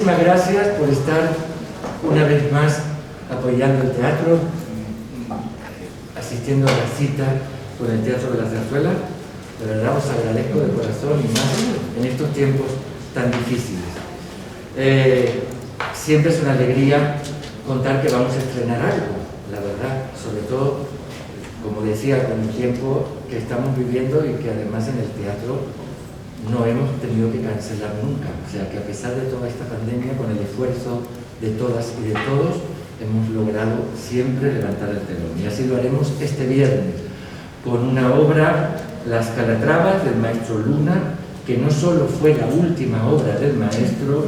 Muchísimas gracias por estar una vez más apoyando el teatro, asistiendo a la cita con el Teatro de la Zarzuela. De verdad os agradezco de corazón y más en estos tiempos tan difíciles. Siempre es una alegría contar que vamos a estrenar algo, la verdad, sobre todo, como decía, con el tiempo que estamos viviendo y que además en el teatro no hemos tenido que cancelar nunca. O sea que a pesar de toda esta pandemia, con el esfuerzo de todas y de todos, hemos logrado siempre levantar el telón. Y así lo haremos este viernes, con una obra, Las Calatravas, del maestro Luna, que no solo fue la última obra del maestro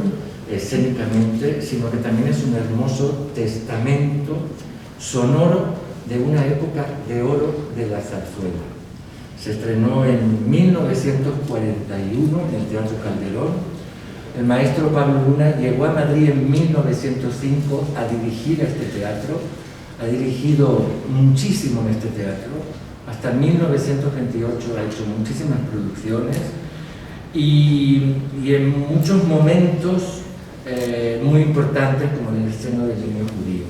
escénicamente, sino que también es un hermoso testamento sonoro de una época de oro de la zarzuela. Se estrenó en 1941 en el Teatro Calderón. El maestro Pablo Luna llegó a Madrid en 1905 a dirigir este teatro. Ha dirigido muchísimo en este teatro. Hasta 1928 ha hecho muchísimas producciones y en muchos momentos muy importantes, como en el estreno del Niño Judío.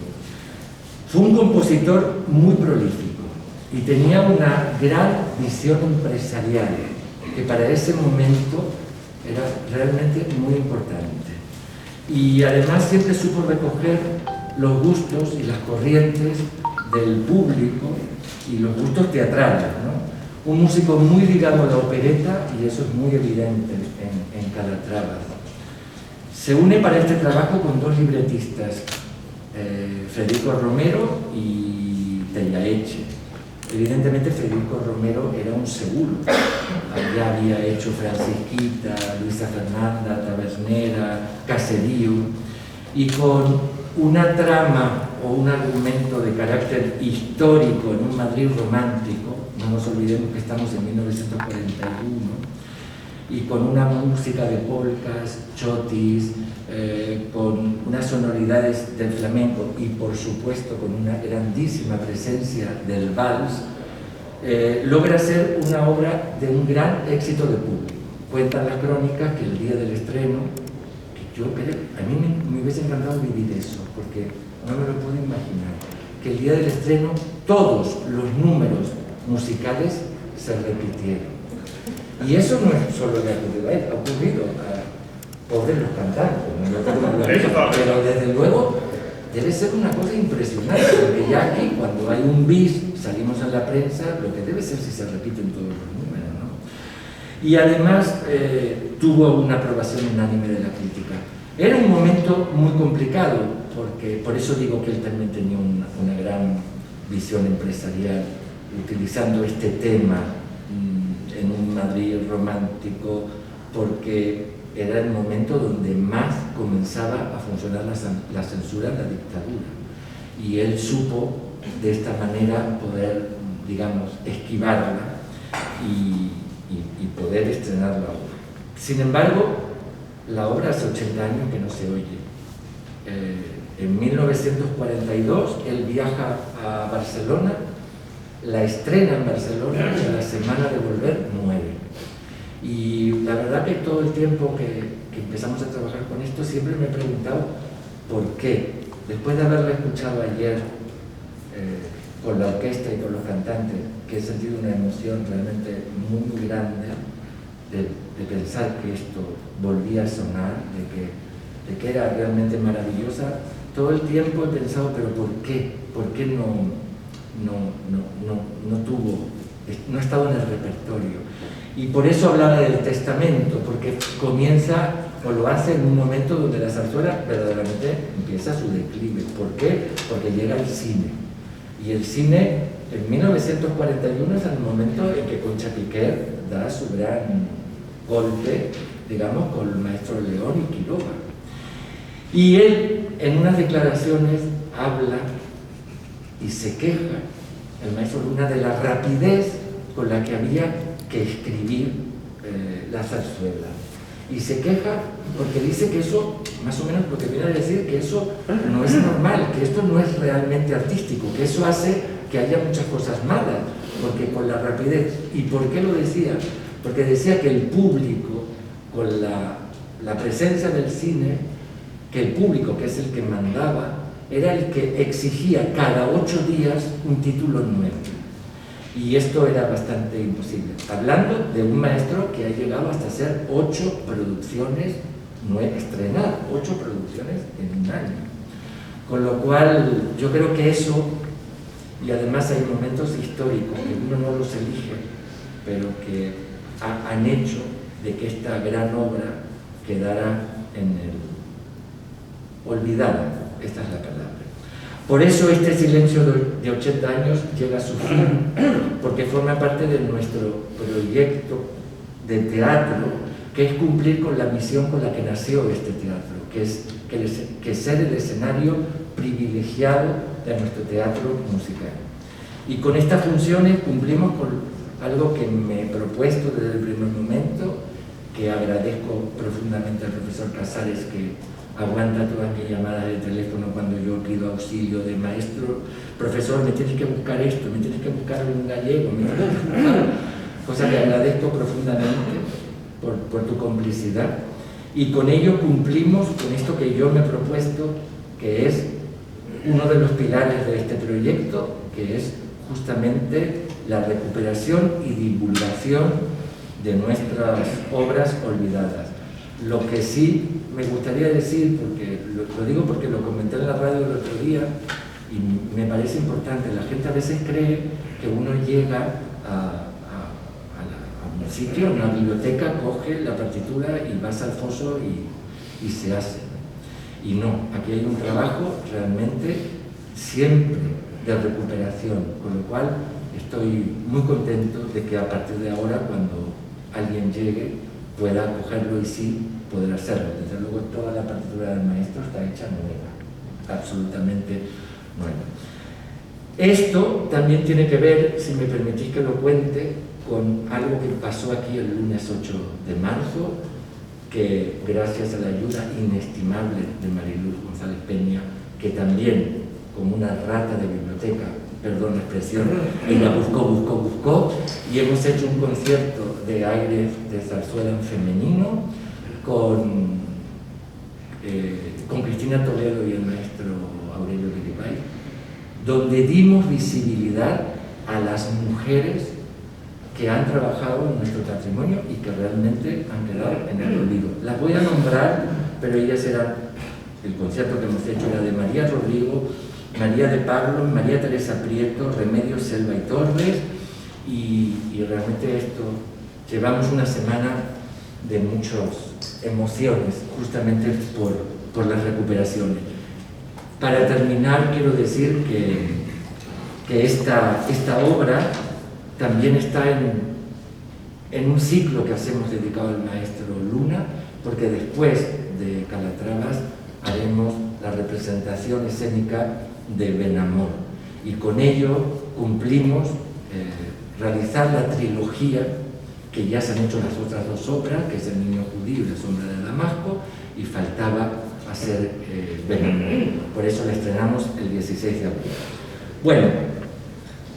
Fue un compositor muy prolífico y tenía una gran visión empresarial que para ese momento era realmente muy importante. Y además siempre supo recoger los gustos y las corrientes del público y los gustos teatrales, ¿no? Un músico muy ligado a la opereta, y eso es muy evidente en Calatravas. Se une para este trabajo con dos libretistas, Federico Romero y Tellaeche. Evidentemente Federico Romero era un seguro. Ya había hecho Francisquita, Luisa Fernanda, Tabernera, Caserío, y con una trama o un argumento de carácter histórico en un Madrid romántico, no nos olvidemos que estamos en 1941, y con una música de polcas, chotis, con unas sonoridades del flamenco y por supuesto con una grandísima presencia del vals, logra ser una obra de un gran éxito de público. Cuentan las crónicas que el día del estreno, que yo creo, a mí me hubiese encantado vivir eso, porque no me lo puedo imaginar, que el día del estreno todos los números musicales se repitieron. Y eso no es solo le ha ocurrido a él, ha ocurrido a pobres los cantantes, pero desde luego debe ser una cosa impresionante, porque ya aquí cuando hay un bis, salimos en la prensa, lo que debe ser si se repiten todos los números, ¿no? Y además tuvo una aprobación unánime de la crítica. Era un momento muy complicado, porque por eso digo que él también tenía una gran visión empresarial, utilizando este tema en un Madrid romántico, porque era el momento donde más comenzaba a funcionar la censura en la dictadura. Y él supo de esta manera poder, digamos, esquivarla y poder estrenar la obra. Sin embargo, la obra hace 80 años que no se oye. En 1942 él viaja a Barcelona, la estrena en Barcelona y a la semana de volver muere. Y la verdad que todo el tiempo que empezamos a trabajar con esto siempre me he preguntado por qué. Después de haberla escuchado ayer con la orquesta y con los cantantes, que he sentido una emoción realmente muy grande de pensar que esto volvía a sonar, de que era realmente maravillosa, todo el tiempo he pensado, pero ¿por qué? ¿Por qué no ha estado en el repertorio? Y por eso hablaba del testamento, porque comienza o lo hace en un momento donde la zarzuela verdaderamente empieza su declive. ¿Por qué? Porque llega el cine. Y el cine en 1941 es el momento en que Concha Piquer da su gran golpe, digamos, con el maestro León y Quiroga. Y él en unas declaraciones habla y se queja, el maestro Luna, de la rapidez con la que había que escribir la zarzuela. Y se queja porque dice que eso, más o menos lo que viene a decir, que eso no es normal, que esto no es realmente artístico, que eso hace que haya muchas cosas malas, porque con la rapidez. ¿Y por qué lo decía? Porque decía que el público, con la presencia del cine, que el público, que es el que mandaba, era el que exigía cada 8 días un título nuevo. Y esto era bastante imposible. Hablando de un maestro que ha llegado hasta hacer 8 producciones, estrenar 8 producciones en un año. Con lo cual, yo creo que eso, y además hay momentos históricos que uno no los elige, pero que han hecho de que esta gran obra quedara olvidada, esta es la palabra. Por eso este silencio de 80 años llega a su fin, porque forma parte de nuestro proyecto de teatro, que es cumplir con la misión con la que nació este teatro, que es ser el escenario privilegiado de nuestro teatro musical. Y con estas funciones cumplimos con algo que me he propuesto desde el primer momento, que agradezco profundamente al profesor Casares, que aguanta todas mis llamadas de teléfono cuando yo pido auxilio de maestro. Profesor, me tienes que buscar esto, me tienes que buscar un gallego, cosa que agradezco profundamente por tu complicidad. Y con ello cumplimos con esto que yo me he propuesto, que es uno de los pilares de este proyecto, que es justamente la recuperación y divulgación de nuestras obras olvidadas. Lo que sí me gustaría decir, porque lo digo porque lo comenté en la radio el otro día y me parece importante, la gente a veces cree que uno llega a un sitio, a una biblioteca, coge la partitura y vas al foso y se hace. Y no, aquí hay un trabajo realmente siempre de recuperación, con lo cual estoy muy contento de que a partir de ahora, cuando alguien llegue, pueda cogerlo y sí poder hacerlo. Desde luego toda la partitura del maestro está hecha nueva, absolutamente nueva. Esto también tiene que ver, si me permitís que lo cuente, con algo que pasó aquí el lunes 8 de marzo, que gracias a la ayuda inestimable de Mariluz González Peña, que también, como una rata de biblioteca, perdón la expresión, ella buscó, y hemos hecho un concierto de aires de zarzuela en femenino con Cristina Toledo y el maestro Aurelio Vilibay, donde dimos visibilidad a las mujeres que han trabajado en nuestro patrimonio y que realmente han quedado en el olvido. Las voy a nombrar, pero ellas eran, el concierto que hemos hecho era de María Rodrigo, María de Pablo, María Teresa Prieto, Remedios Selva y Torres, y realmente esto, llevamos una semana de muchas emociones, justamente por las recuperaciones. Para terminar, quiero decir que esta obra también está en un ciclo que hacemos dedicado al maestro Luna, porque después de Calatrava haremos la representación escénica de Benamor, y con ello cumplimos realizar la trilogía que ya se han hecho las otras 2 obras, que es El niño judío y La sombra de Damasco, y faltaba hacer Benamor. Por eso la estrenamos el 16 de abril. Bueno,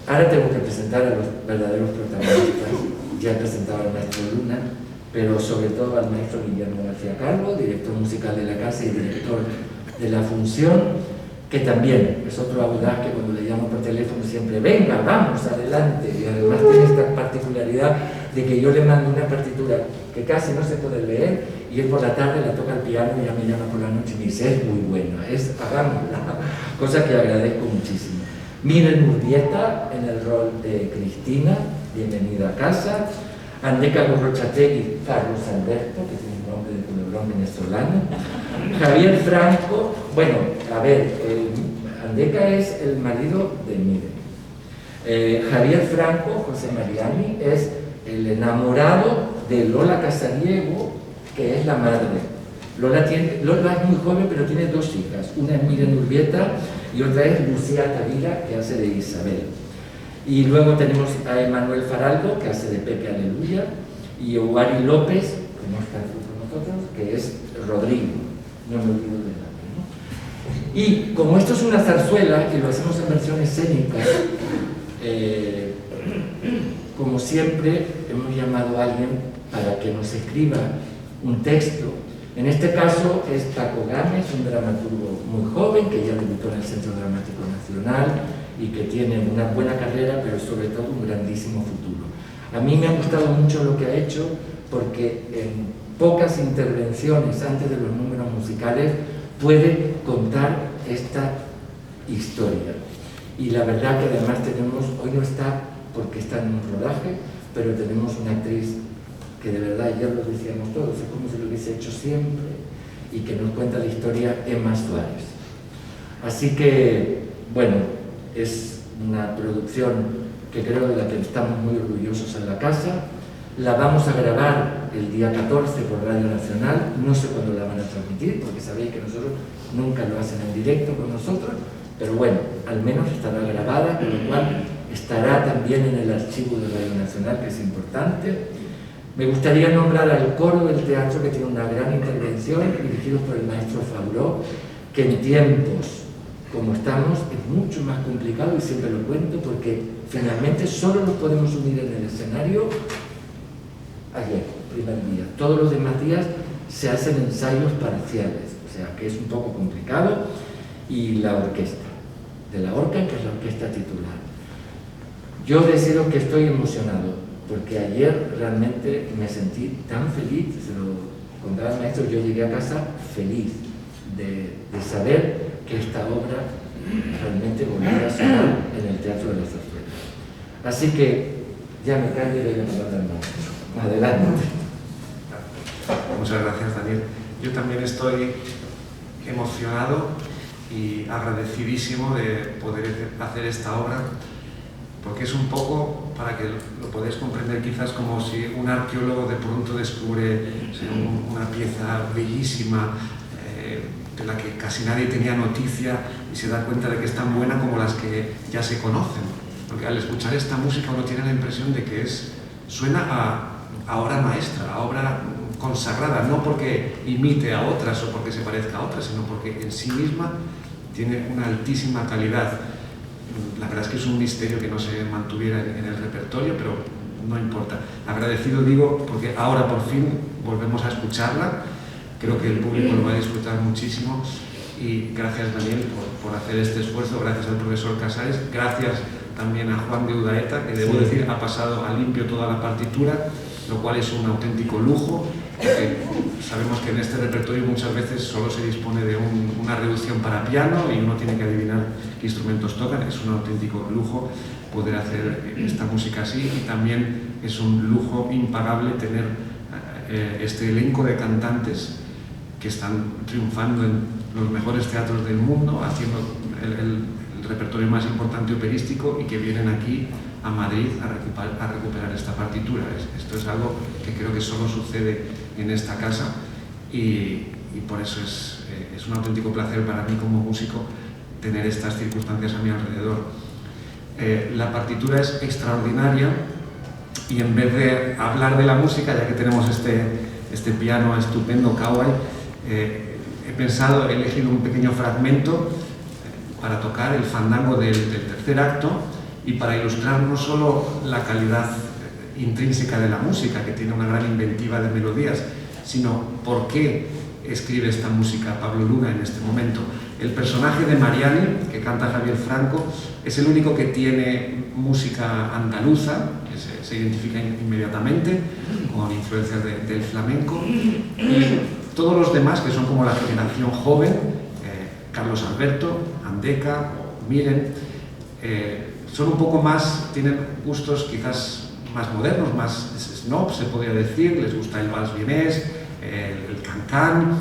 ahora tengo que presentar a los verdaderos protagonistas. Ya he presentado al maestro Luna, pero sobre todo al maestro Guillermo García Calvo, director musical de la casa y director de la función, que también es otro audaz que cuando le llamo por teléfono siempre, venga, vamos, adelante, y además tiene esta particularidad de que yo le mando una partitura que casi no se puede leer, y él por la tarde la toca al piano y ya me llama por la noche y me dice, es muy buena, hagámosla, cosa que agradezco muchísimo. Miren Urbieta en el rol de Cristina, bienvenida a casa. Andeca Gorrochategui, Carlos Alberto, que tiene un nombre de culebrón venezolano. Javier Franco, bueno, a ver, Andeca es el marido de Miren. Javier Franco, José Mariani, es el enamorado de Lola Casariego, que es la madre. Lola es muy joven, pero tiene 2 hijas. Una es Miren Urbieta y otra es Lucía Tavira, que hace de Isabel. Y luego tenemos a Emanuel Faraldo, que hace de Pepe Aleluya, y Owari López, que no está aquí con nosotros, que es Rodrigo. No me olvido del nombre, ¿no? Y como esto es una zarzuela, y lo hacemos en versión escénica, como siempre, hemos llamado a alguien para que nos escriba un texto En este caso es Paco Gámez, un dramaturgo muy joven que ya debutó en el Centro Dramático Nacional y que tiene una buena carrera, pero sobre todo un grandísimo futuro. A mí me ha gustado mucho lo que ha hecho porque en pocas intervenciones antes de los números musicales puede contar esta historia. Y la verdad que además tenemos, hoy no está porque está en un rodaje, pero tenemos una actriz que de verdad, ayer lo decíamos todos, es como si lo hubiese hecho siempre, y que nos cuenta la historia, Emma Suárez. Así que, bueno, es una producción que creo de la que estamos muy orgullosos en la casa. La vamos a grabar el día 14 por Radio Nacional, no sé cuándo la van a transmitir, porque sabéis que nosotros nunca lo hacen en directo con nosotros, pero bueno, al menos estará grabada, con lo cual estará también en el archivo de Radio Nacional, que es importante. Me gustaría nombrar al coro del teatro, que tiene una gran intervención, dirigido por el maestro Fauró, que en tiempos como estamos es mucho más complicado, y siempre lo cuento, porque finalmente solo nos podemos unir en el escenario ayer, primer día. Todos los demás días se hacen ensayos parciales, o sea que es un poco complicado. Y la orquesta, de la Orcan, que es la orquesta titular. Yo decido que estoy emocionado, porque ayer realmente me sentí tan feliz, se lo contaba el maestro, yo llegué a casa feliz de saber que esta obra realmente volvía a sonar en el Teatro de la Zarzuela. Así que ya me callo y le doy la palabra al maestro. Adelante. Muchas gracias, Daniel. Yo también estoy emocionado y agradecidísimo de poder hacer esta obra, porque es un poco, para que lo podáis comprender, quizás como si un arqueólogo de pronto descubre una pieza bellísima de la que casi nadie tenía noticia y se da cuenta de que es tan buena como las que ya se conocen. Porque al escuchar esta música uno tiene la impresión de que suena a obra maestra, a obra consagrada, no porque imite a otras o porque se parezca a otras, sino porque en sí misma tiene una altísima calidad. La verdad es que es un misterio que no se mantuviera en el repertorio, pero no importa. Agradecido digo porque ahora por fin volvemos a escucharla, creo que el público lo va a disfrutar muchísimo, y gracias, Daniel, por hacer este esfuerzo, gracias al profesor Casares, gracias también a Juan de Udaeta, que debo decir ha pasado a limpio toda la partitura, lo cual es un auténtico lujo, porque sabemos que en este repertorio muchas veces solo se dispone de una reducción para piano y uno tiene que adivinar qué instrumentos tocan. Es un auténtico lujo poder hacer esta música así, y también es un lujo impagable tener este elenco de cantantes que están triunfando en los mejores teatros del mundo, haciendo el repertorio más importante operístico, y que vienen aquí a Madrid a recuperar esta partitura. Esto es algo que creo que solo sucede en esta casa, y por eso es un auténtico placer para mí como músico tener estas circunstancias a mi alrededor. La partitura es extraordinaria, y en vez de hablar de la música, ya que tenemos este piano estupendo, Kawai, he pensado, he elegido un pequeño fragmento para tocar el fandango del tercer acto, y para ilustrar no solo la calidad intrínseca de la música, que tiene una gran inventiva de melodías, sino por qué escribe esta música Pablo Luna en este momento. El personaje de Mariani, que canta Javier Franco, es el único que tiene música andaluza, que se identifica inmediatamente con influencias del flamenco, y todos los demás, que son como la generación joven, Carlos Alberto, Andeca, Miren, son un poco más, tienen gustos quizás más modernos, más snob, se podría decir, les gusta el vals vienés, el cancán,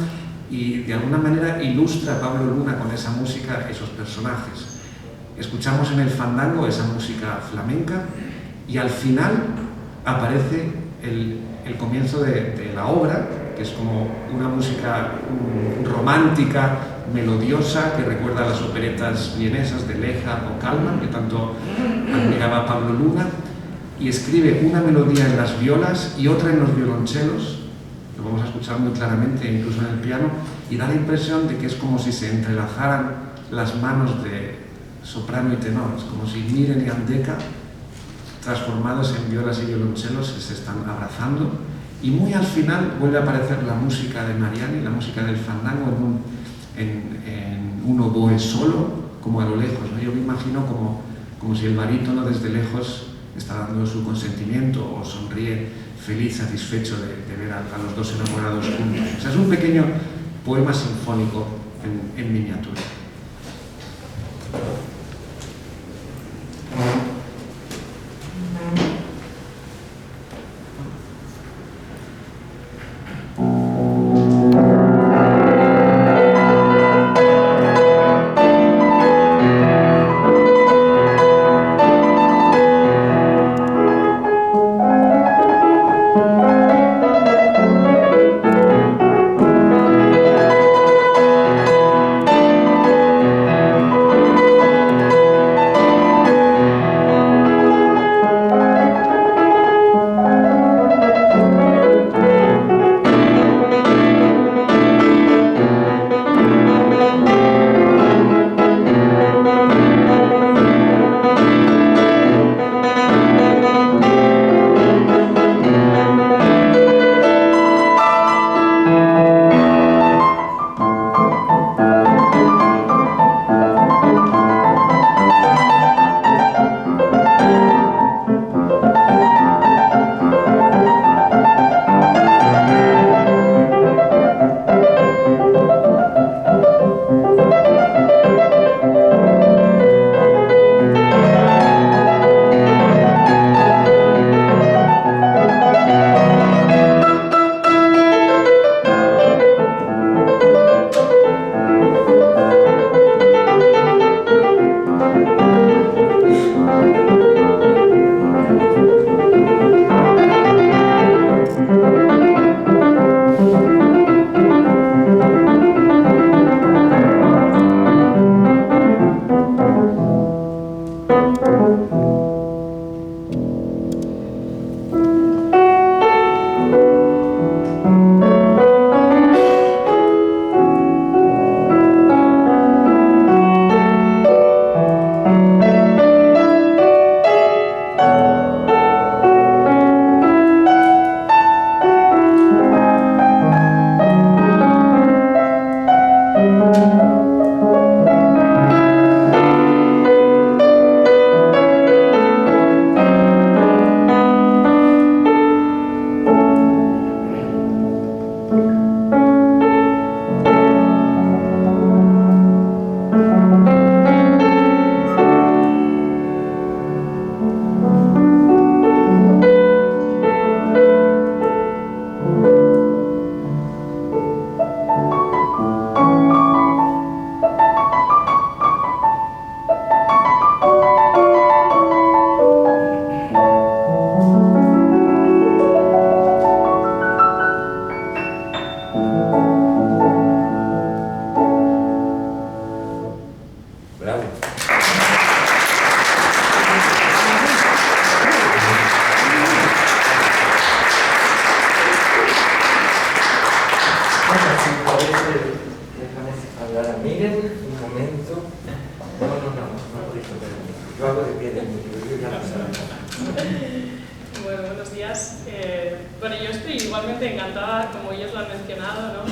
y de alguna manera ilustra a Pablo Luna con esa música esos personajes. Escuchamos en el fandango esa música flamenca, y al final aparece el comienzo de la obra, que es como una música romántica, melodiosa, que recuerda a las operetas vienesas de Leja o Kalman, que tanto admiraba Pablo Luna, y escribe una melodía en las violas y otra en los violonchelos, lo vamos a escuchar muy claramente incluso en el piano, y da la impresión de que es como si se entrelazaran las manos de soprano y tenor, es como si Miren y Andeca, transformados en violas y violonchelos, se están abrazando, y muy al final vuelve a aparecer la música de Mariani, la música del fandango en un oboe solo, como a lo lejos, ¿no? Yo me imagino como si el barítono desde lejos está dando su consentimiento o sonríe feliz, satisfecho de ver a los dos enamorados juntos. O sea, es un pequeño poema sinfónico en miniatura. Bueno, buenos días. Bueno, yo estoy igualmente encantada, como ellos lo han mencionado, ¿no?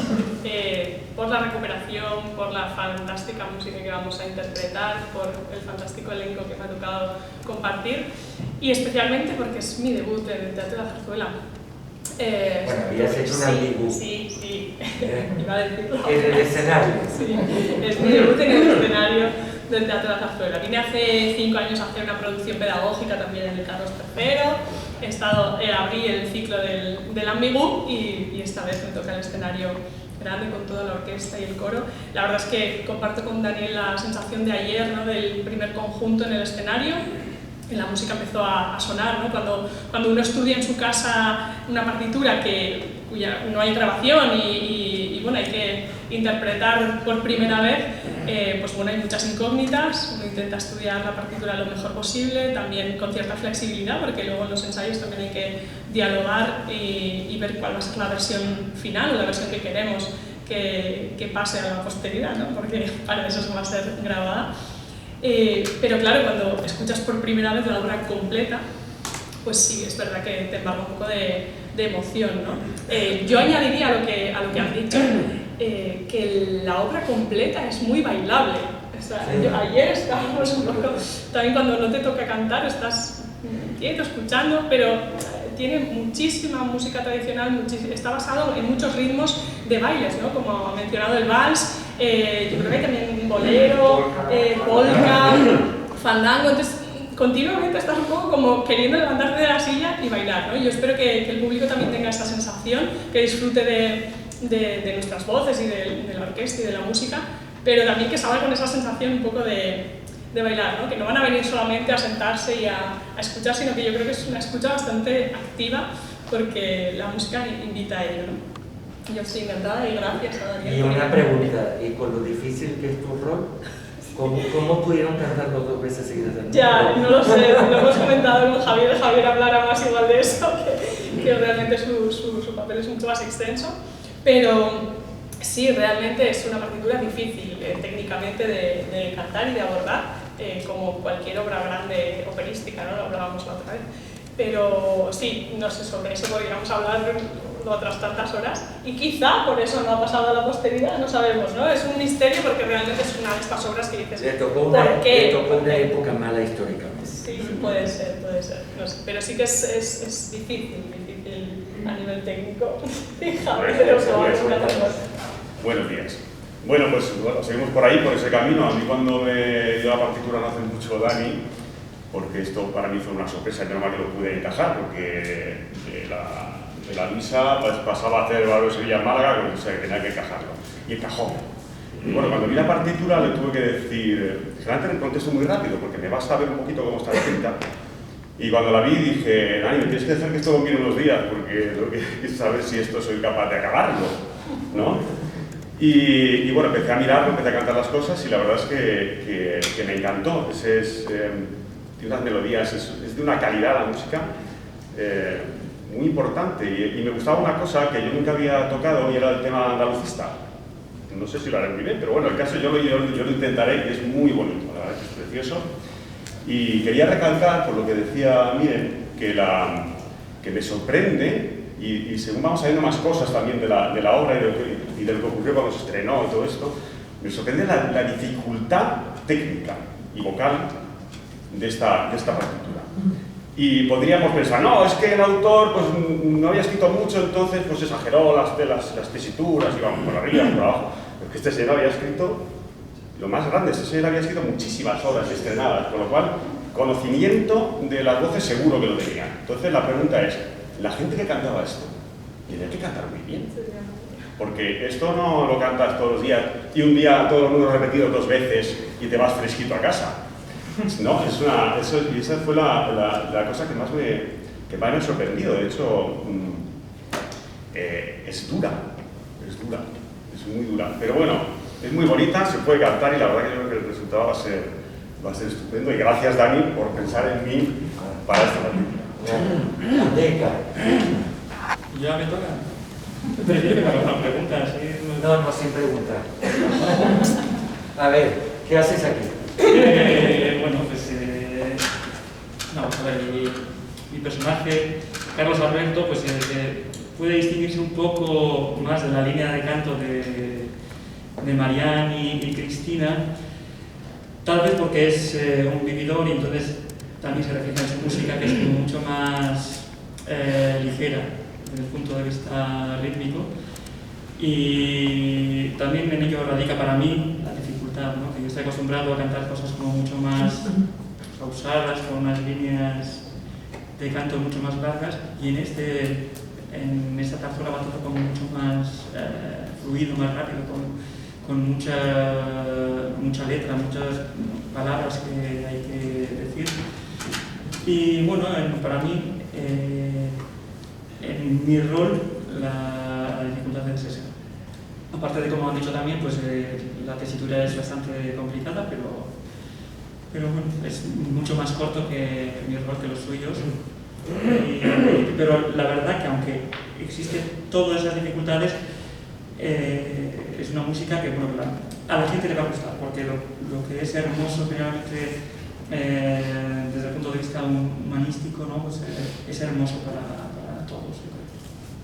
Por la recuperación, por la fantástica música que vamos a interpretar, por el fantástico elenco que me ha tocado compartir y especialmente porque es mi debut en el Teatro de la Zarzuela. Bueno, habías hecho un ambiguo. Sí, iba a decirlo. En el escenario. Sí, es mi debut en el escenario del Teatro de la Zarzuela. Vine hace 5 años a hacer una producción pedagógica también en el Carlos III. Abrí el ciclo del ambiguo y esta vez me toca el escenario grande con toda la orquesta y el coro. La verdad es que comparto con Daniel la sensación de ayer, ¿no? Del primer conjunto en el escenario. Y la música empezó a sonar, ¿no? Cuando uno estudia en su casa una partitura cuya no hay grabación y bueno, hay que interpretar por primera vez, pues bueno, hay muchas incógnitas. Uno intenta estudiar la partitura lo mejor posible, también con cierta flexibilidad, porque luego en los ensayos también hay que dialogar y ver cuál va a ser la versión final o la versión que queremos que pase a la posteridad, ¿no? Porque para eso se va a ser grabada. Pero claro, cuando escuchas por primera vez la obra completa, pues sí, es verdad que te embarga un poco de de emoción, ¿no? Yo añadiría a lo que has dicho, que la obra completa es muy bailable. O sea, ayer estábamos un poco, también cuando no te toca cantar, estás quieto, escuchando, pero tiene muchísima música tradicional, está basado en muchos ritmos de bailes, ¿no? Como ha mencionado el vals, yo creo que hay también bolero, polka, fandango, entonces continuamente estás un poco como queriendo levantarte de la silla y bailar, ¿no? Yo espero que el público también tenga esa sensación, que disfrute de nuestras voces y de la orquesta y de la música, pero también que salga con esa sensación un poco de bailar, ¿no? Que no van a venir solamente a sentarse y a escuchar, sino que yo creo que es una escucha bastante activa, porque la música invita a ello, ¿no? Yo estoy encantada y gracias a Daniel. Y una pregunta, ¿y con lo difícil que es tu rol? ¿Cómo pudieron cantarlo 2 veces seguidas? Ya, no lo sé, lo hemos comentado con Javier. Javier hablará más igual de eso, que realmente su papel es mucho más extenso, pero sí, realmente es una partitura difícil técnicamente de cantar y de abordar, como cualquier obra grande operística, ¿no? Lo hablábamos la otra vez. Pero sí, no sé, sobre eso podríamos hablar otras tantas horas, y quizá por eso no ha pasado a la posteridad, no sabemos, ¿no? Es un misterio, porque realmente es una de estas obras que dices, le tocó una época mala históricamente. Sí, puede ser, no sé, pero sí que es difícil a nivel técnico. Buenos días. Bueno, pues seguimos por ahí, por ese camino. A mí cuando me dio la partitura no hace mucho Dani, porque esto para mí fue una sorpresa, yo nomás que lo pude encajar, porque de la misa pues, pasaba a hacer Barrio Sevilla-Málaga, o sea, que tenía que encajarlo. Y encajó. Y bueno, cuando vi la partitura le tuve que decir, generalmente contesto muy rápido, porque me basta ver un poquito cómo está escrita. Y cuando la vi dije, Dani, me tienes que hacer que esto combine unos días, porque lo que quiero saber si esto soy capaz de acabarlo, ¿no? Y bueno, empecé a mirarlo, empecé a cantar las cosas y la verdad es que me encantó. Tiene unas melodías, es de una calidad la música muy importante. Y me gustaba una cosa que yo nunca había tocado y era el tema andalucista. No sé si lo haré muy bien, pero bueno, el caso yo lo intentaré y es muy bonito, la verdad es que es precioso. Y quería recalcar, por lo que decía Miren, que me sorprende, y según vamos sabiendo más cosas también de la obra y de lo que ocurrió cuando se estrenó y todo esto, me sorprende la dificultad técnica y vocal de esta partitura. Y podríamos pensar, no, es que el autor pues, no había escrito mucho, entonces pues exageró las tesituras, íbamos por arriba, por abajo. Pero que este señor había escrito lo más grande, este señor había escrito muchísimas obras estrenadas, con lo cual conocimiento de las voces seguro que lo tenía. Entonces la pregunta es, la gente que cantaba esto, tenía que cantar muy bien. Porque esto no lo cantas todos los días y un día todo el mundo repetido 2 veces y te vas fresquito a casa. No, esa fue la cosa que más me ha sorprendido. De hecho, es dura, es muy dura. Pero bueno, es muy bonita, se puede cantar y la verdad que yo creo que el resultado va a ser estupendo. Y gracias, Dani, por pensar en mí para esta partida. ¿Ya me toca? Prefiero que me hagas una pregunta, ¿sí? No, sin pregunta. A ver, ¿qué haces aquí? Bueno, pues... vamos a ver, mi personaje, Carlos Alberto, pues puede distinguirse un poco más de la línea de canto de Marianne y Cristina, tal vez porque es un vividor y entonces también se refleja en su música, que es como mucho más ligera desde el punto de vista rítmico, y también en ello radica para mí la dificultad, ¿no? Que yo estoy acostumbrado a cantar cosas como mucho más pausadas, con unas líneas de canto mucho más largas, y en esta zarzuela va todo como mucho más fluido, más rápido, con mucha letra, muchas palabras que hay que decir. Y bueno, para mí, en mi rol, la dificultad es esa. Aparte de, como han dicho también, pues la tesitura es bastante complicada, pero bueno, es mucho más corto que mi rol, que los suyos. Pero la verdad que aunque existen todas esas dificultades, es una música que bueno, a la gente le va a gustar, porque lo que es hermoso realmente desde el punto de vista humanístico, ¿no? Pues, es hermoso para todos.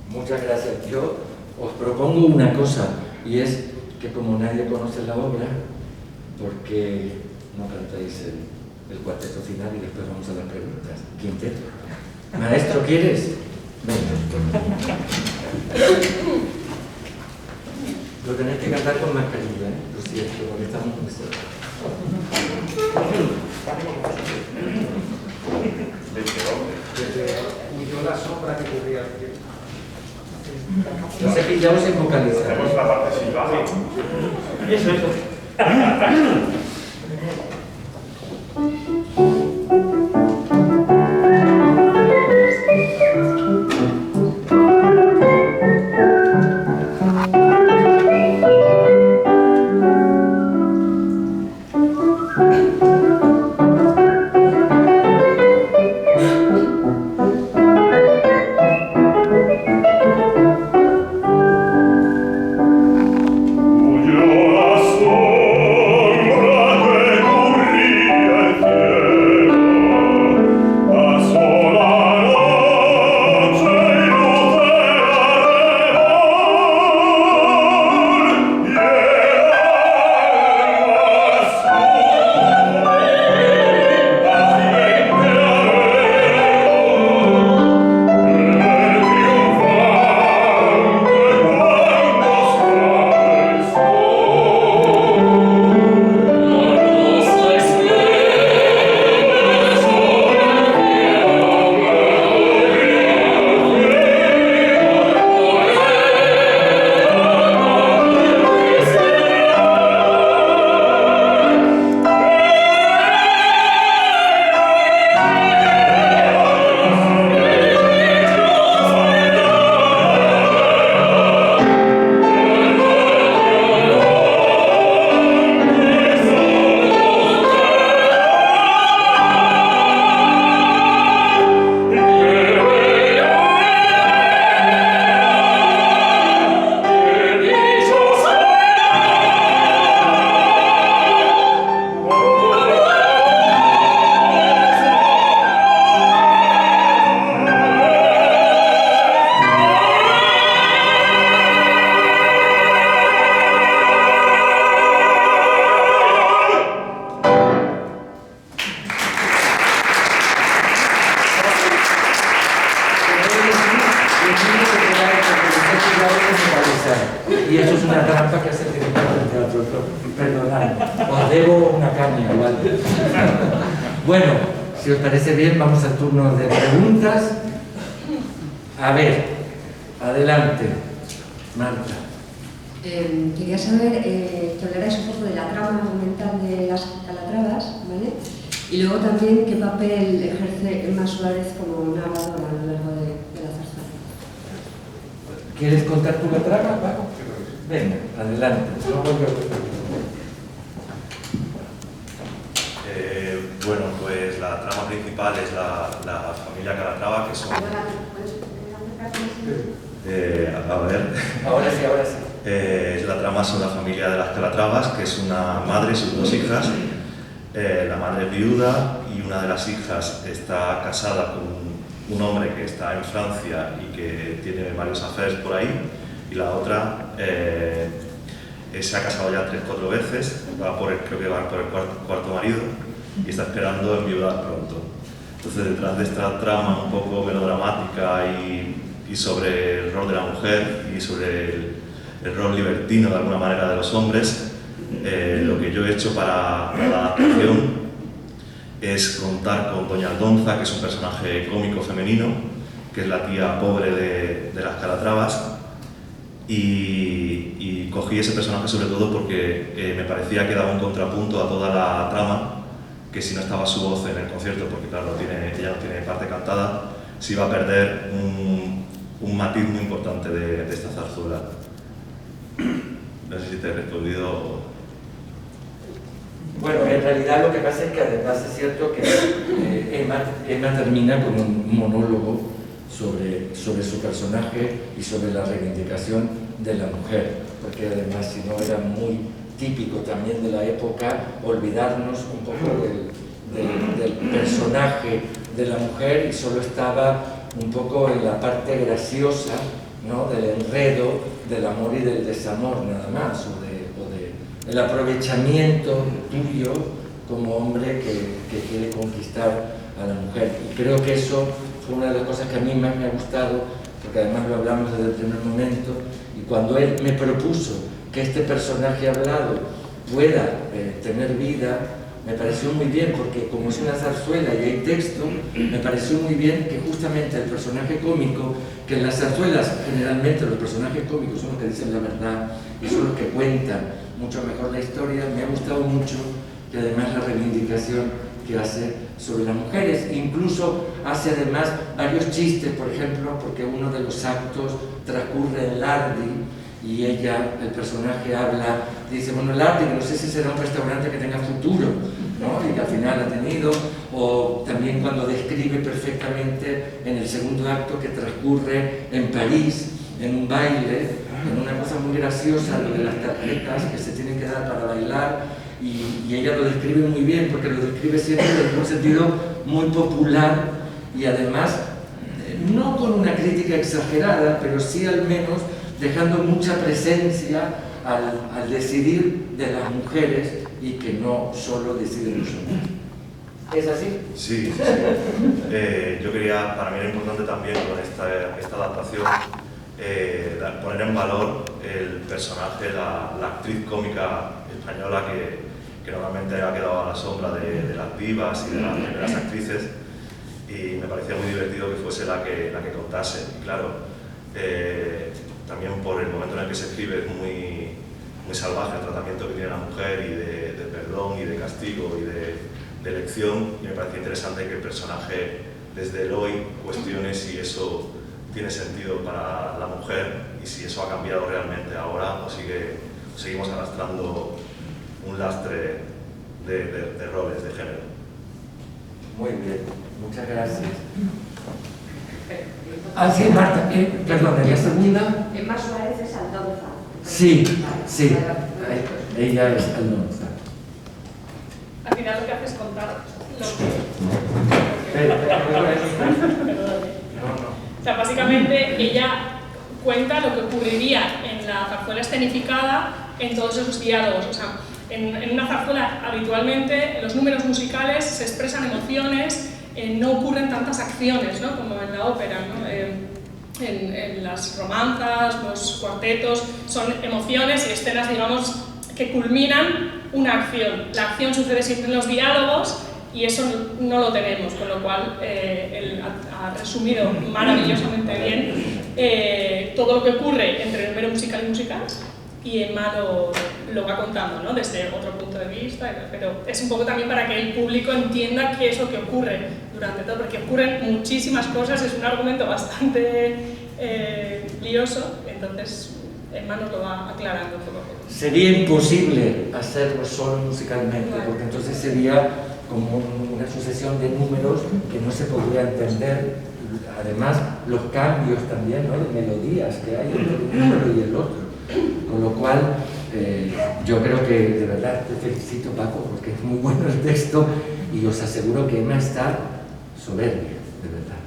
Muchas gracias. Yo os propongo una cosa, y es que como nadie conoce la obra, porque no cantáis el cuarteto final y después vamos a las preguntas. Quinteto. Maestro, ¿quieres? Venga. Lo tenéis que cantar con mascarilla, ¿eh? Lo siento, porque estamos muy cerca. Huyó la sombra que cubría el cielo. Nos he pillado sin vocalizar. Tenemos la parte silvaje. Eso. Y eso es una trampa que hace el director del teatro. Perdonad, os debo una caña, ¿vale? Bueno, si os parece bien, vamos al turno de preguntas. A ver, adelante, Marta. Quería saber que hablarais un poco de la trama argumental de las Calatravas, ¿vale? Y luego también qué papel ejerce Emma Suárez como narradora a lo largo de la zarzuela. ¿Quieres contar tú la trama, Paco? Venga, adelante. Bueno, pues la trama principal es la familia Calatrava, que son... a ver... Ahora sí, ahora sí. Es la trama sobre la familia de las Calatravas, que es una madre y sus dos hijas. La madre es viuda y una de las hijas está casada con un hombre que está en Francia y que tiene varios affairs por ahí, y la otra se ha casado ya 3-4 veces, creo que va por el cuarto marido y está esperando enviudar pronto. Entonces, detrás de esta trama un poco melodramática y sobre el rol de la mujer y sobre el rol libertino de alguna manera de los hombres, lo que yo he hecho para la adaptación es contar con Doña Aldonza, que es un personaje cómico femenino, que es la tía pobre de las Calatravas, y cogí ese personaje sobre todo porque me parecía que daba un contrapunto a toda la trama, que si no estaba su voz en el concierto, porque claro, ella no tiene parte cantada, se iba a perder un matiz muy importante de esta zarzuela. No sé si te he respondido. Bueno, en realidad lo que pasa es que además es cierto que Emma termina con un monólogo sobre su personaje y sobre la reivindicación de la mujer, porque además si no era muy típico también de la época olvidarnos un poco del personaje de la mujer y solo estaba un poco en la parte graciosa ¿no? Del enredo, del amor y del desamor nada más, o del aprovechamiento tuyo como hombre que quiere conquistar a la mujer. Y creo que eso fue una de las cosas que a mí más me ha gustado, porque además lo hablamos desde el primer momento, y cuando él me propuso que este personaje hablado pueda tener vida, me pareció muy bien, porque como es una zarzuela y hay texto, me pareció muy bien que justamente el personaje cómico, que en las zarzuelas generalmente los personajes cómicos son los que dicen la verdad y son los que cuentan mucho mejor la historia, me ha gustado mucho, y además la reivindicación que hace sobre las mujeres. Incluso hace además varios chistes, por ejemplo, porque uno de los actos transcurre en Lardi y ella, el personaje, habla, dice, bueno, Lardi, no sé si será un restaurante que tenga futuro, ¿no? Y que al final ha tenido, o también cuando describe perfectamente en el segundo acto que transcurre en París, en un baile, en una cosa muy graciosa, lo de las tarjetas que se tienen que dar para bailar, y ella lo describe muy bien, porque lo describe siempre en un sentido muy popular y además no con una crítica exagerada, pero sí al menos dejando mucha presencia al decidir de las mujeres y que no solo deciden los hombres. ¿Es así? Sí, sí, sí. Yo quería, para mí era importante también con esta adaptación, poner en valor el personaje, la actriz cómica española que normalmente ha quedado a la sombra de las divas y de las primeras actrices, y me parecía muy divertido que fuese la que contase. Y claro, también por el momento en el que se escribe es muy salvaje el tratamiento que tiene la mujer, y de perdón y de castigo y de elección, y me parecía interesante que el personaje desde el hoy cuestione si eso tiene sentido para la mujer y si eso ha cambiado realmente ahora o seguimos arrastrando un lastre de roles de género. Muy bien, muchas gracias. Ah, sí, Marta, perdón, en la segunda. Emma Suárez es Aldonza. Sí, sí, ella es Aldonza. Al final lo que hace es contar lo O sea, básicamente ella cuenta lo que ocurriría en la zarzuela escenificada en todos esos diálogos. O sea, en una zarzuela habitualmente en los números musicales se expresan emociones, no ocurren tantas acciones, ¿no? Como en la ópera, ¿no? En las romanzas, los cuartetos, son emociones y escenas, digamos, que culminan una acción. La acción sucede siempre en los diálogos y eso no lo tenemos, con lo cual él ha resumido maravillosamente bien todo lo que ocurre entre el número musical y musical, y Emma lo va contando, ¿no? Desde otro punto de vista, pero es un poco también para que el público entienda qué es lo que ocurre durante todo, porque ocurren muchísimas cosas, es un argumento bastante lioso, entonces Emma nos lo va aclarando poco a poco. Sería imposible hacerlo solo musicalmente, porque entonces sería como una sucesión de números que no se podría entender. Además, los cambios también, ¿no? De melodías que hay entre un número y el otro. Con lo cual, yo creo que de verdad te felicito, Paco, porque es muy bueno el texto y os aseguro que Emma está soberbia, de verdad.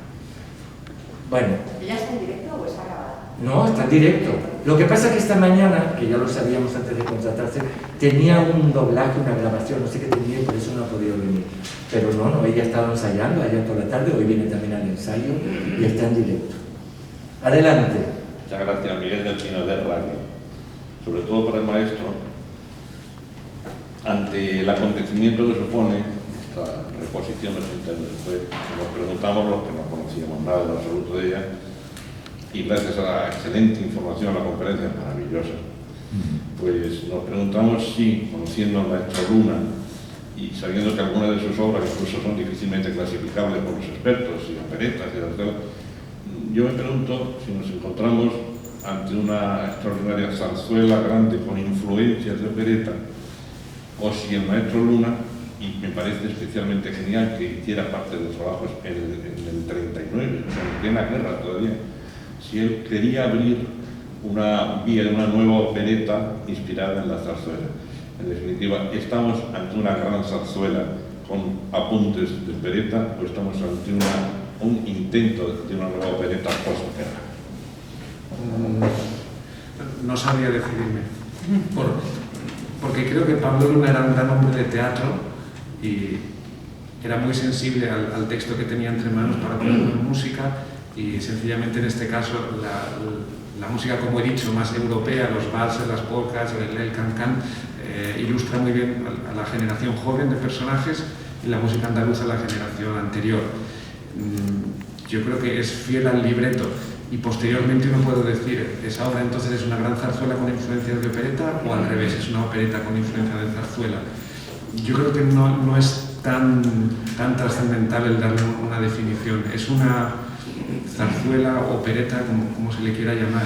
Bueno. ¿Ella está en directo o está grabada? No, está en directo. Lo que pasa es que esta mañana, que ya lo sabíamos antes de contratarse, tenía un doblaje, una grabación, no sé qué tenía y por eso no ha podido venir. Pero no, ella estaba ensayando ayer por la tarde, hoy viene también al ensayo y está en directo. Adelante. Muchas gracias, Miguel del Pino de Radio. Sobre todo para el maestro, ante el acontecimiento que supone esta reposición de los internos después, nos preguntamos, los que no conocíamos nada de lo absoluto de ella, y gracias a la excelente información, la conferencia es maravillosa, pues nos preguntamos si, conociendo al maestro Luna y sabiendo que algunas de sus obras incluso son difícilmente clasificables por los expertos y operetas y tal, yo me pregunto si nos encontramos ante una extraordinaria zarzuela grande con influencias de opereta, o si el maestro Luna, y me parece especialmente genial que hiciera parte de los trabajos en el 39, o sea, en plena guerra todavía, si él quería abrir una vía de una nueva opereta inspirada en la zarzuela. En definitiva, ¿estamos ante una gran zarzuela con apuntes de opereta o estamos ante un intento de una nueva opereta post-guerra? No sabría decidirme. Porque creo que Pablo Luna era un gran hombre de teatro y era muy sensible al texto que tenía entre manos para ponerlo en música, y sencillamente en este caso la música, como he dicho, más europea, los valses, las polcas, el can-can, ilustra muy bien a la generación joven de personajes, y la música andaluza a la generación anterior. Yo creo que es fiel al libreto, y posteriormente uno puede decir, esa obra entonces es una gran zarzuela con influencias de opereta, o al revés, es una opereta con influencia de zarzuela. Yo creo que no es tan trascendental el darle una definición. Es una zarzuela, opereta, como se le quiera llamar.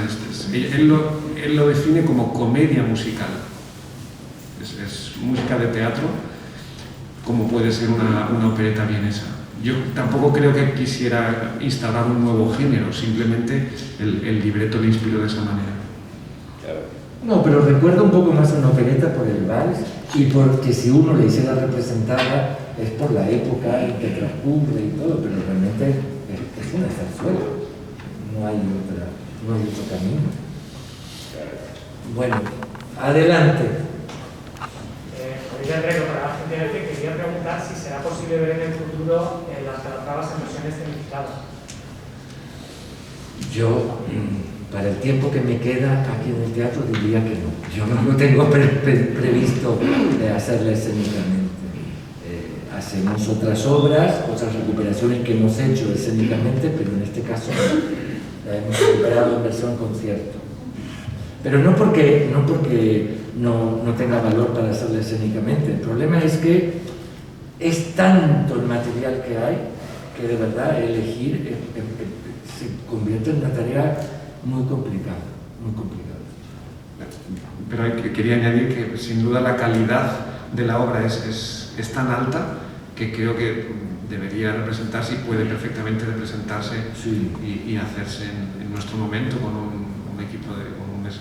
Él lo define como comedia musical. Es música de teatro, como puede ser una opereta vienesa. Yo tampoco creo que quisiera instaurar un nuevo género, simplemente el libreto le inspiró de esa manera. No, pero recuerda un poco más una opereta por el vals, y porque si uno le hiciera representada es por la época en que transcurre y todo, pero realmente es una zarzuela, no hay otro camino. Bueno, adelante. Para la gente que quería preguntar si será posible ver en el futuro las Calatravas en versiones escenificadas. Yo, para el tiempo que me queda aquí en el teatro, diría que no. Yo no tengo previsto hacerla escénicamente. Hacemos otras obras, otras recuperaciones que hemos hecho escénicamente, pero en este caso la hemos recuperado en versión concierto. Pero no porque no tenga valor para hacerla escénicamente. El problema es que es tanto el material que hay que de verdad elegir se convierte en una tarea muy complicada, muy complicada. Pero quería añadir que sin duda la calidad de la obra es tan alta que creo que debería representarse y puede perfectamente representarse, sí, y hacerse en nuestro momento con un equipo,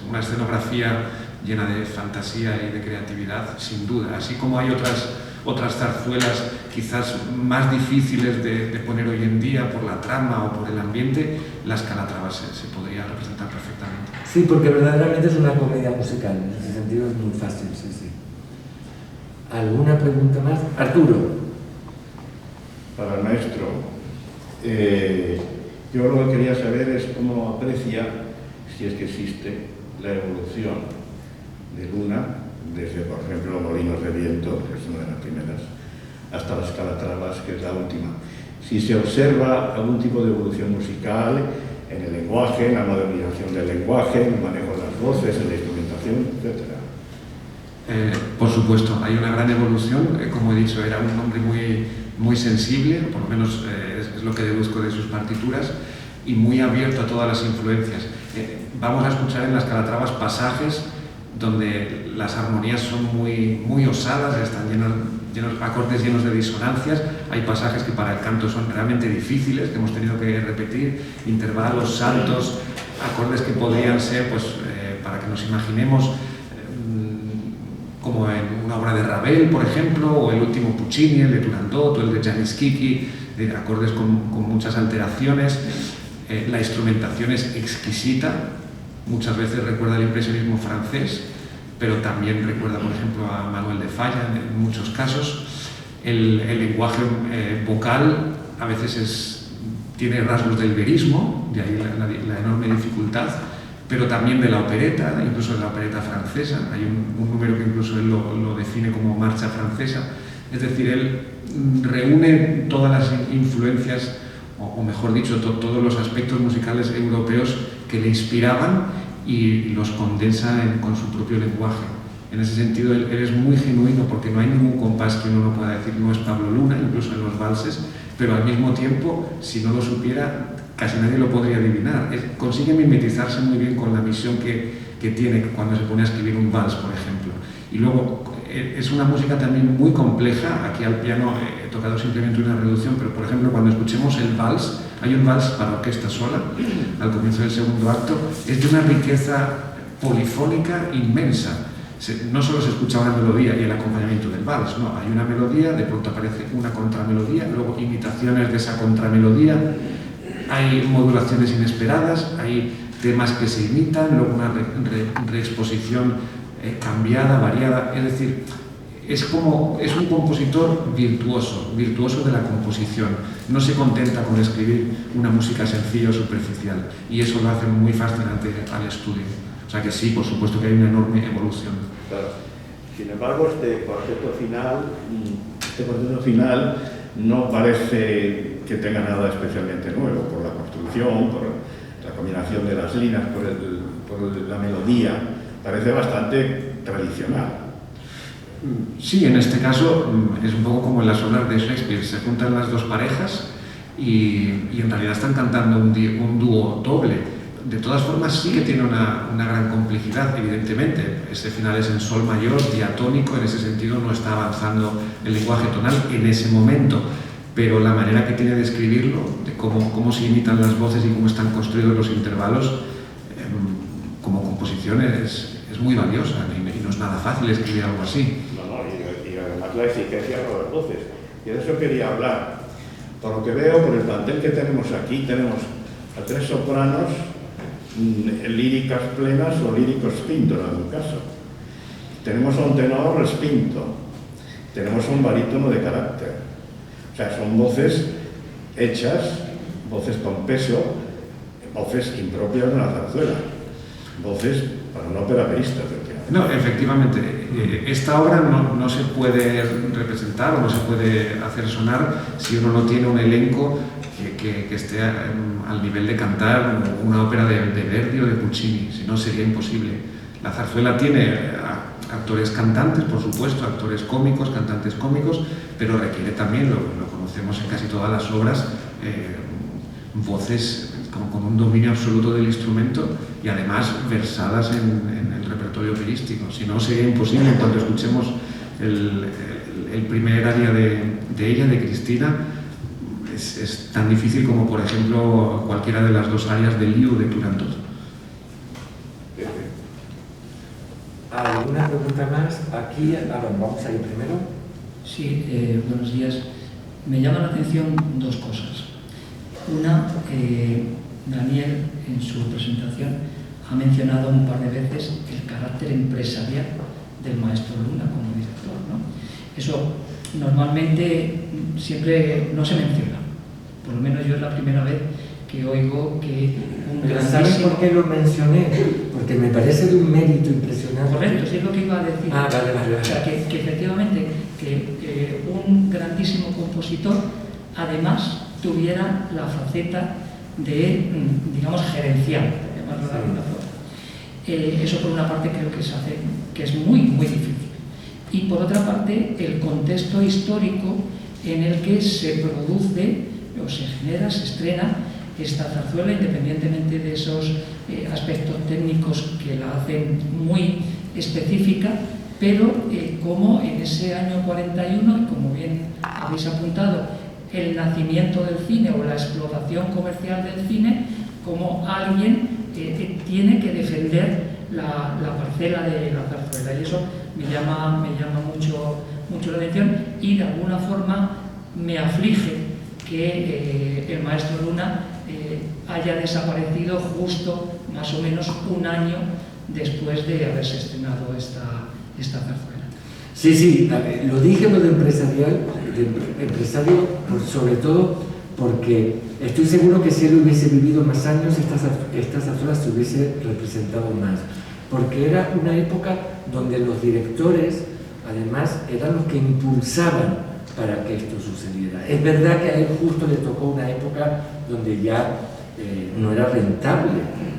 una escenografía llena de fantasía y de creatividad, sin duda. Así como hay otras zarzuelas quizás más difíciles de poner hoy en día por la trama o por el ambiente, las Calatravas se podría representar perfectamente. Sí, porque verdaderamente es una comedia musical, en ese sentido es muy fácil, sí, sí. ¿Alguna pregunta más? Arturo. Para el maestro, yo lo que quería saber es cómo aprecia, si es que existe, la evolución de Luna, desde, por ejemplo, Molinos de Viento, que es una de las primeras, hasta las Calatravas, que es la última. Si se observa algún tipo de evolución musical en el lenguaje, en la modernización del lenguaje, en el manejo de las voces, en la instrumentación, etc. Por supuesto, hay una gran evolución. Como he dicho, era un hombre muy sensible, por lo menos es lo que deduzco de sus partituras, y muy abierto a todas las influencias. Vamos a escuchar en las Calatravas pasajes donde las armonías son muy osadas, están acordes llenos de disonancias. Hay pasajes que para el canto son realmente difíciles, que hemos tenido que repetir, intervalos, saltos, acordes que podrían ser, pues, para que nos imaginemos, como en una obra de Ravel, por ejemplo, o el último Puccini, el de Turandot, o el de Janis Kiki, de acordes con muchas alteraciones. La instrumentación es exquisita, muchas veces recuerda al impresionismo francés, pero también recuerda, por ejemplo, a Manuel de Falla en muchos casos. El lenguaje vocal a veces tiene rasgos del verismo, de ahí la enorme dificultad, pero también de la opereta, incluso de la opereta francesa. Hay un número que incluso él lo define como marcha francesa. Es decir, él reúne todas las influencias, o mejor dicho, todos los aspectos musicales europeos que le inspiraban y los condensa con su propio lenguaje. En ese sentido, él es muy genuino, porque no hay ningún compás que uno no pueda decir no es Pablo Luna, incluso en los valses, pero al mismo tiempo, si no lo supiera, casi nadie lo podría adivinar. Consigue mimetizarse muy bien con la misión que tiene cuando se pone a escribir un vals, por ejemplo. Y luego, es una música también muy compleja. Aquí al piano he tocado simplemente una reducción, pero por ejemplo, cuando escuchemos el vals, hay un vals para orquesta sola, al comienzo del segundo acto, es de una riqueza polifónica inmensa. No solo se escucha una melodía y el acompañamiento del vals, no, hay una melodía, de pronto aparece una contramelodía, luego imitaciones de esa contramelodía, hay modulaciones inesperadas, hay temas que se imitan, luego una reexposición cambiada, variada, es decir, es un compositor virtuoso de la composición. No se contenta con escribir una música sencilla o superficial, y eso lo hace muy fascinante al estudio. O sea que sí, por supuesto que hay una enorme evolución. Claro. Sin embargo, este cuarteto final no parece que tenga nada especialmente nuevo, por la construcción, por la combinación de las líneas, por la melodía, parece bastante tradicional. Sí, en este caso es un poco como en las obras de Shakespeare, se juntan las dos parejas y en realidad están cantando un dúo doble. De todas formas sí que tiene una gran complejidad, evidentemente. Este final es en sol mayor, diatónico, en ese sentido no está avanzando el lenguaje tonal en ese momento, pero la manera que tiene de escribirlo, de cómo se imitan las voces y cómo están construidos los intervalos, como composición es muy valiosa y no es nada fácil escribir algo así. Y además la eficacia de las voces. Y de eso quería hablar. Por lo que veo, por el plantel que tenemos aquí, tenemos a 3 sopranos líricas plenas o líricos spinto en algún caso. Tenemos a un tenor spinto, tenemos a un barítono de carácter. O sea, son voces hechas, voces con peso, voces impropias de una zarzuela, voces para una ópera verista. No, efectivamente, esta obra no se puede representar o no se puede hacer sonar si uno no tiene un elenco que esté al nivel de cantar una ópera de Verdi o de Puccini, si no sería imposible. La zarzuela tiene actores cantantes, por supuesto, actores cómicos, cantantes cómicos, pero requiere también, lo conocemos en casi todas las obras, voces con un dominio absoluto del instrumento y además versadas en el repertorio operístico. Si no, sería imposible. Cuando escuchemos el primer aria de ella, de Cristina, es tan difícil como, por ejemplo, cualquiera de las 2 arias de Liu de Turandot. ¿Alguna pregunta más? Aquí, vamos a ir primero. Sí, buenos días. Me llama la atención 2 cosas. Una, Daniel en su presentación ha mencionado un par de veces el carácter empresarial del maestro Luna como director, ¿no? Eso normalmente siempre no se menciona. Por lo menos yo es la primera vez que oigo que un grandísimo... ¿Sabes por qué lo mencioné? Porque me parece de un mérito impresionante. Correcto, sí es lo que iba a decir. Vale. O sea, que efectivamente que un grandísimo compositor además tuviera la faceta de, digamos, gerencial, por llamarlo de alguna forma. Eso por una parte creo que es muy, muy difícil. Y por otra parte, el contexto histórico en el que se produce o se genera, se estrena esta zarzuela, independientemente de esos aspectos técnicos que la hacen muy específica, pero como en ese año 41, y como bien habéis apuntado, el nacimiento del cine o la explotación comercial del cine, como alguien tiene que defender la parcela de la zarzuela. Y eso me llama mucho la atención y de alguna forma me aflige que el maestro Luna haya desaparecido justo más o menos un año después de haberse estrenado esta zarzuela. Sí, lo dije lo de empresario, sobre todo porque estoy seguro que si él hubiese vivido más años, esta zarzuela se hubiese representado más. Porque era una época donde los directores, además, eran los que impulsaban para que esto sucediera. Es verdad que a él justo le tocó una época donde ya no era rentable,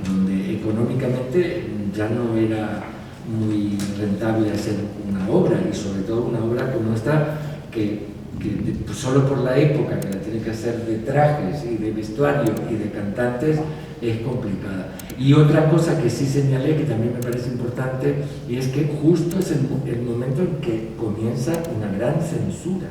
donde económicamente ya no era muy rentable hacer una obra, y sobre todo una obra como esta que solo por la época que la tiene que hacer de trajes y de vestuario y de cantantes es complicada. Y otra cosa que sí señalé, que también me parece importante, y es que justo es el momento en que comienza una gran censura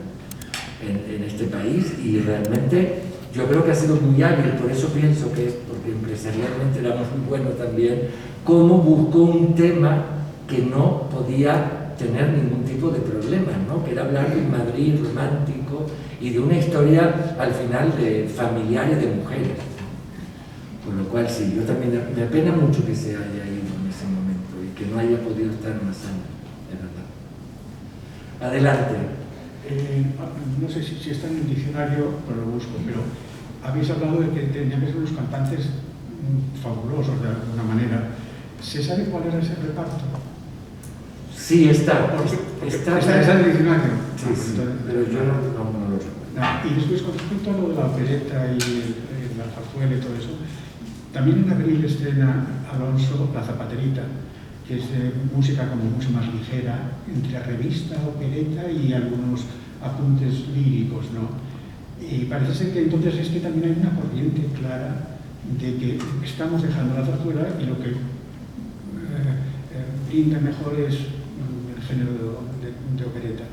en este país, y realmente yo creo que ha sido muy hábil. Por eso pienso que es porque empresarialmente era muy bueno también, cómo buscó un tema que no podía tener ningún tipo de problema, ¿no? Que era hablar de Madrid romántico y de una historia al final de familiar y de mujeres. Con lo cual sí, yo también me apena mucho que se haya ido en ese momento y que no haya podido estar más años, es verdad. Adelante. No sé si está en el diccionario, pero lo busco, pero habéis hablado de que tenían que ser unos cantantes fabulosos de alguna manera. ¿Se sabe cuál era ese reparto? Sí, está. ¿Está en el diccionario? Sí, sí, pero yo no lo sé. Y después, con respecto a lo de la opereta y la zarzuela y todo eso, también en abril estrena Alonso La Zapaterita, que es de música como mucho más ligera, entre revista, opereta y algunos apuntes líricos, ¿no? Y parece ser que entonces es que también hay una corriente clara de que estamos dejando la zarzuela y lo que brinda mejor es el género de opereta.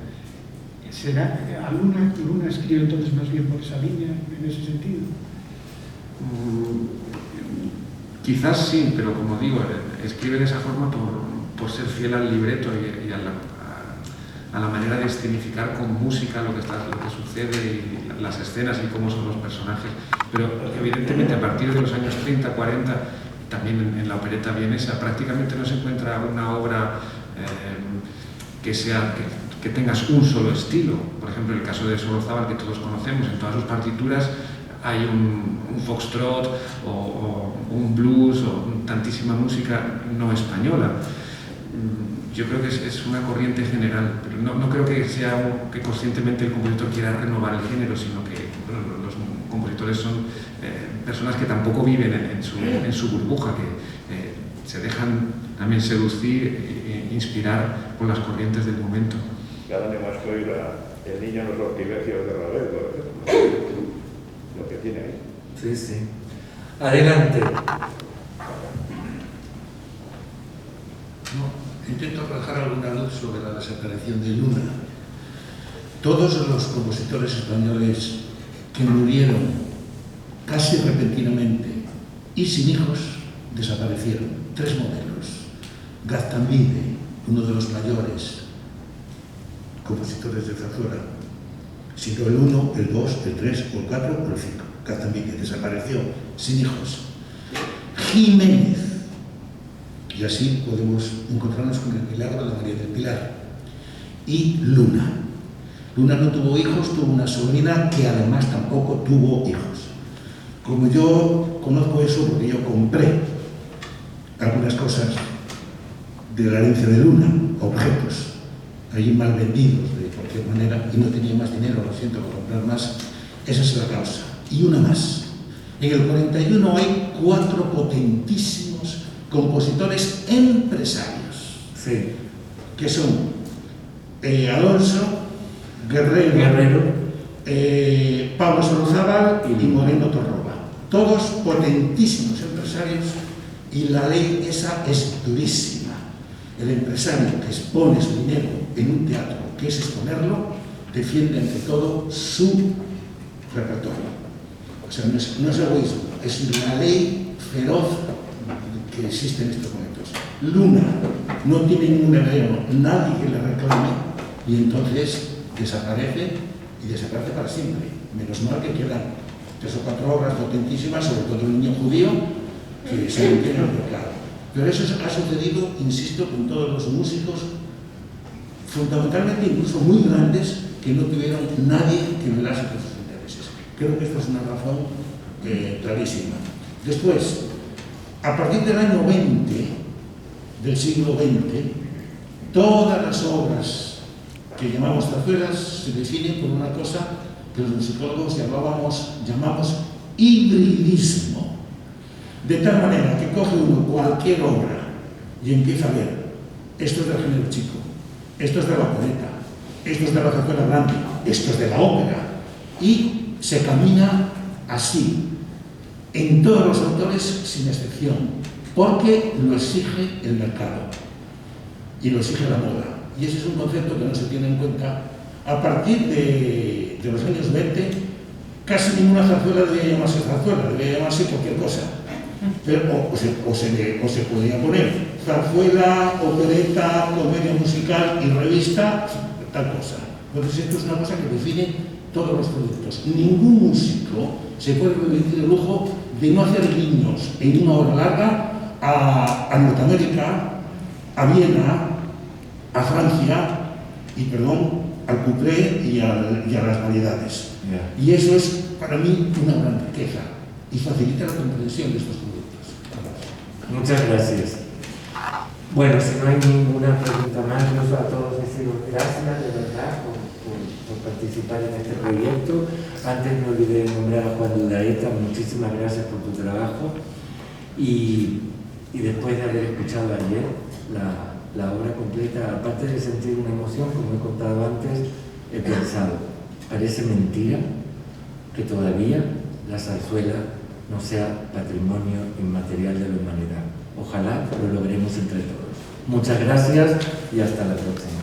¿Será Luna escribe entonces más bien por esa línea, en ese sentido? Quizás sí, pero como digo, escribe de esa forma por ser fiel al libreto y a la manera de escenificar con música lo que sucede y las escenas y cómo son los personajes. Pero evidentemente a partir de los años 30, 40, también en la opereta vienesa, prácticamente no se encuentra una obra que tengas un solo estilo. Por ejemplo, en el caso de Sorozábal, que todos conocemos, en todas sus partituras hay un foxtrot o un blues o tantísima música no española. Yo creo que es una corriente general, pero no creo que sea que conscientemente el compositor quiera renovar el género, sino que los compositores son personas que tampoco viven en su burbuja, que se dejan también seducir e inspirar por las corrientes del momento. Cada año más que oír el niño en los sortilegios de Ravel, lo que tiene ahí. Sí, sí. Adelante. Intento arrojar alguna luz sobre la desaparición de Luna. Todos los compositores españoles que murieron casi repentinamente y sin hijos desaparecieron. 3 modelos. Gaztambide, uno de los mayores compositores de zarzuela, sino el 1, el 2, el 3, el 4 o el 5. Gaztambide desapareció sin hijos. Jiménez. Y así podemos encontrarnos con el milagro de María del Pilar. Y Luna. Luna no tuvo hijos, tuvo una sobrina que además tampoco tuvo hijos. Como yo conozco eso porque yo compré algunas cosas de la herencia de Luna, objetos, allí mal vendidos de cualquier manera, y no tenía más dinero, lo siento, para comprar más, esa es la causa. Y una más. En el 41 hay 4 potentísimos compositores empresarios, sí, que son Alonso, Guerrero, Pablo Sorozábal y Moreno Torroba. Todos potentísimos empresarios, y la ley esa es durísima. El empresario que expone su dinero en un teatro, que es exponerlo, defiende ante todo su repertorio. O sea, no es egoísmo, es la ley feroz que existe en estos momentos. Luna no tiene ningún heredero, nadie que le reclame, y entonces desaparece, y desaparece para siempre. Menos mal que quedan 3 o 4 obras potentísimas, sobre todo El niño judío, que se mantienen en el mercado. Pero eso ha sucedido, insisto, con todos los músicos, fundamentalmente incluso muy grandes, que no tuvieron nadie que velase por sus intereses. Creo que esto es una razón clarísima. Después, a partir del año 20 del siglo XX, todas las obras que llamamos zarzuelas se definen por una cosa que los musicólogos llamamos hibridismo. De tal manera que coge uno cualquier obra y empieza a ver, esto es del género chico, esto es de la opereta, esto es de la zarzuela grande, esto es de la ópera, y se camina así, en todos los autores sin excepción, porque lo exige el mercado y lo exige la moda. Y ese es un concepto que no se tiene en cuenta. A partir de los años 20, casi ninguna zarzuela debía llamarse zarzuela, debía llamarse cualquier cosa. Pero, o se podía poner zarzuela, opereta, comedia musical y revista, tal cosa. Entonces esto es una cosa que define todos los productos. Ningún músico se puede permitir el lujo de no hacer guiños en una hora larga a Norteamérica, a Viena, a Francia, y perdón, al cuplé y a las variedades. Y eso es para mí una gran riqueza y facilita la comprensión de estos productos. Muchas gracias. Bueno, si no hay ninguna pregunta más, yo a todos deciros gracias de verdad por participar en este proyecto. Antes me olvidé de nombrar a Juan Dudaeta, muchísimas gracias por tu trabajo. Y después de haber escuchado ayer la obra completa, aparte de sentir una emoción, como he contado antes, he pensado, parece mentira que todavía la zarzuela no sea patrimonio inmaterial de la humanidad. Ojalá lo logremos entre todos. Muchas gracias y hasta la próxima.